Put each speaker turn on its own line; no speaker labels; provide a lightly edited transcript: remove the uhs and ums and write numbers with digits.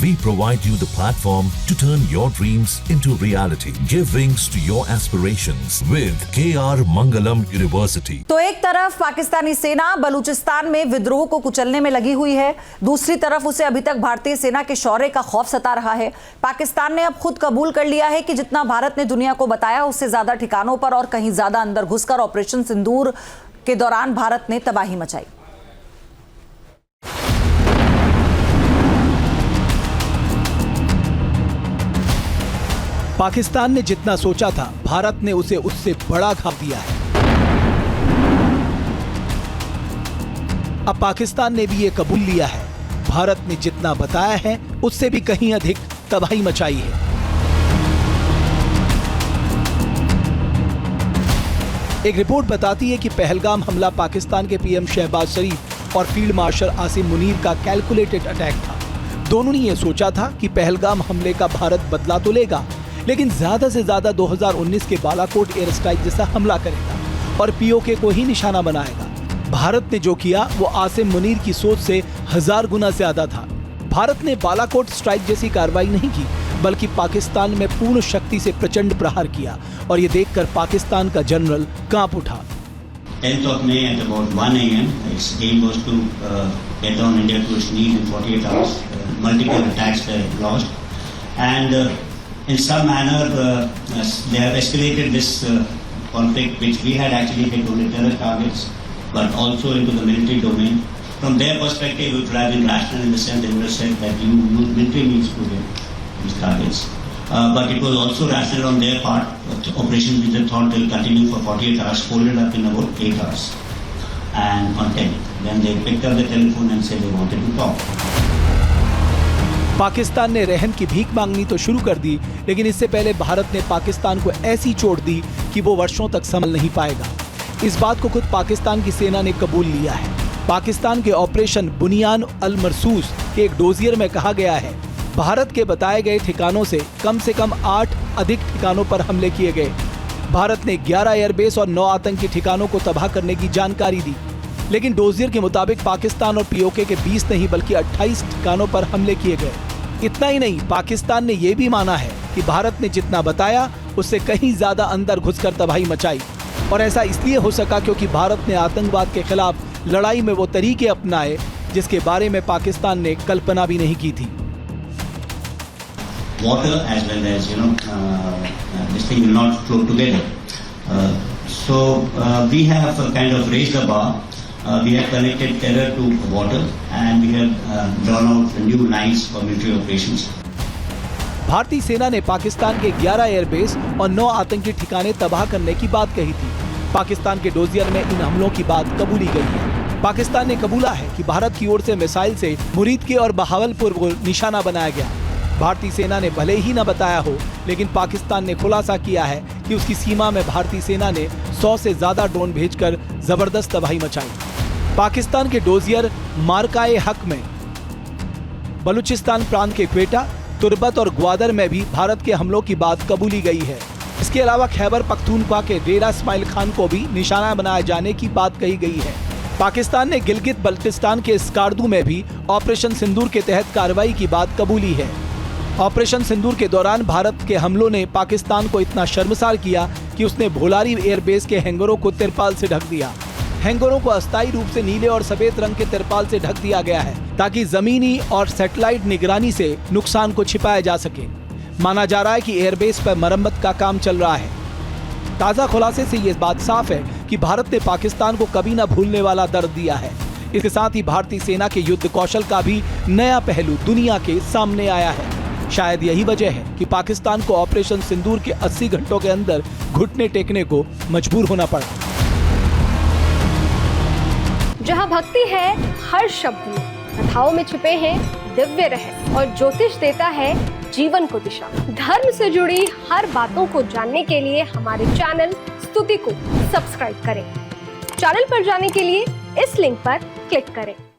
We provide you the platform to turn your dreams into reality. Give wings to your aspirations with KR Mangalam University.
तो एक तरफ पाकिस्तानी सेना बलूचिस्तान में विद्रोह को कुचलने में लगी हुई है, दूसरी तरफ उसे अभी तक भारतीय सेना के शौर्य का खौफ सता रहा है। पाकिस्तान ने अब खुद कबूल कर लिया है कि जितना भारत ने दुनिया को बताया उससे ज्यादा ठिकानों पर और कहीं ज्यादा अंदर घुसकर ऑपरेशन सिंदूर के दौरान भारत ने तबाही मचाई।
पाकिस्तान ने जितना सोचा था भारत ने उसे उससे बड़ा घाव दिया है। अब पाकिस्तान ने भी ये कबूल लिया है, भारत ने जितना बताया है उससे भी कहीं अधिक तबाही मचाई है। एक रिपोर्ट बताती है कि पहलगाम हमला पाकिस्तान के पीएम शहबाज शरीफ और फील्ड मार्शल आसिम मुनीर का कैलकुलेटेड अटैक था। दोनों ने यह सोचा था कि पहलगाम हमले का भारत बदला तो लेगा, लेकिन ज्यादा से ज्यादा 2019 के बालाकोट एयर स्ट्राइक जैसा हमला करेगा और पीओके को ही निशाना बनाएगा। भारत ने जो किया वो आसिम मुनीर की सोच से 1000 गुना ज्यादा था। भारत ने बालाकोट स्ट्राइक जैसी कार्रवाई नहीं की, बल्कि पाकिस्तान में पूर्ण शक्ति से प्रचंड प्रहार किया और ये देखकर पाकिस्तान का जनरल कांप उठा।
10th of May at about 1 a.m. its aim was to get down India to its knees in 48 hours. Multiple attacks were launched, and in some manner they have escalated this conflict, which we had actually hit only terror targets, but also into the military domain. From their perspective, it would have been rational in the sense they would have said that you use military means to hit these targets. But it was also rational on their part. Operation which they thought will continue for 48 hours folded up in about 8 hours. And on 10, then they picked up the telephone and said they wanted to talk.
Pakistan ने रहम की भीख मांगनी तो शुरू कर दी, लेकिन इससे पहले भारत ने पाकिस्तान को ऐसी चोट दी कि वो वर्षों तक संभल नहीं पाएगा। इस बात को खुद पाकिस्तान की सेना ने कबूल लिया है। पाकिस्तान के ऑपरेशन बुनियान अल मरसूस के एक डोजियर में कहा गया है, भारत के बताए गए ठिकानों से कम 8 अधिक ठिकानों पर हमले किए गए। भारत ने 11 एयरबेस और 9 आतंकी ठिकानों को तबाह करने की जानकारी दी, लेकिन डोजियर के मुताबिक पाकिस्तान और पीओके के 20 नहीं बल्कि 28 ठिकानों पर हमले किए गए। इतना ही नहीं, पाकिस्तान ने यह भी माना है कि भारत ने जितना बताया उससे कहीं ज्यादा अंदर घुसकर तबाही मचाई, और ऐसा इसलिए हो सका क्योंकि भारत ने आतंकवाद के खिलाफ लड़ाई में वो तरीके अपनाए जिसके बारे में पाकिस्तान ने कल्पना भी नहीं की थी।
Water as well as this thing will not flow together. So we have kind of raised the bar. We have connected terror to water, and we have drawn out new lines for military operations.
भारतीय सेना ने पाकिस्तान के 11 airbase और 9 आतंकी ठिकाने तबाह करने की बात कही थी। पाकिस्तान के डोजियर में इन हमलों की बात कबूली गई है। पाकिस्तान ने कबूला है कि भारत की ओर से मिसाइल से मुरीद के और बहावलपुर को निशाना बनाया गया। भारतीय सेना ने भले ही न बताया हो, लेकिन पाकिस्तान ने खुलासा किया है कि उसकी सीमा में भारतीय सेना ने 100 से ज्यादा ड्रोन भेजकर जबरदस्त तबाही मचाई। पाकिस्तान के डोजियर मार्काए हक में बलूचिस्तान प्रांत के क्वेटा, तुर्बत और ग्वादर में भी भारत के हमलों की बात कबूली गई है। इसके अलावा खैबर पख्तूनख्वा के डेरा इस्माइल खान को भी निशाना बनाए जाने की बात कही गई है। पाकिस्तान ने गिलगित बल्टिस्तान के स्कार्दू में भी ऑपरेशन सिंदूर के तहत कार्रवाई की बात कबूली है। ऑपरेशन सिंदूर के दौरान भारत के हमलों ने पाकिस्तान को इतना शर्मसार किया कि उसने भोलारी एयरबेस के हैंगरों को तिरपाल से ढक दिया। हैंगरों को अस्थायी रूप से नीले और सफेद रंग के तिरपाल से ढक दिया गया है ताकि जमीनी और सैटेलाइट निगरानी से नुकसान को छिपाया जा सके। माना जा रहा है कि एयरबेस पर मरम्मत का काम चल रहा है। ताज़ा खुलासे से ये बात साफ है कि भारत ने पाकिस्तान को कभी न भूलने वाला दर्द दिया है। इसके साथ ही भारतीय सेना के युद्ध कौशल का भी नया पहलू दुनिया के सामने आया है। शायद यही वजह है कि पाकिस्तान को ऑपरेशन सिंदूर के 80 घंटों के अंदर घुटने टेकने को मजबूर होना पड़ा।
जहां भक्ति है हर शब्द में, कथाओं में छुपे हैं दिव्य रहस्य और ज्योतिष देता है जीवन को दिशा। धर्म से जुड़ी हर बातों को जानने के लिए हमारे चैनल स्तुति को सब्सक्राइब करें। चैनल पर जाने के लिए इस लिंक पर क्लिक करें।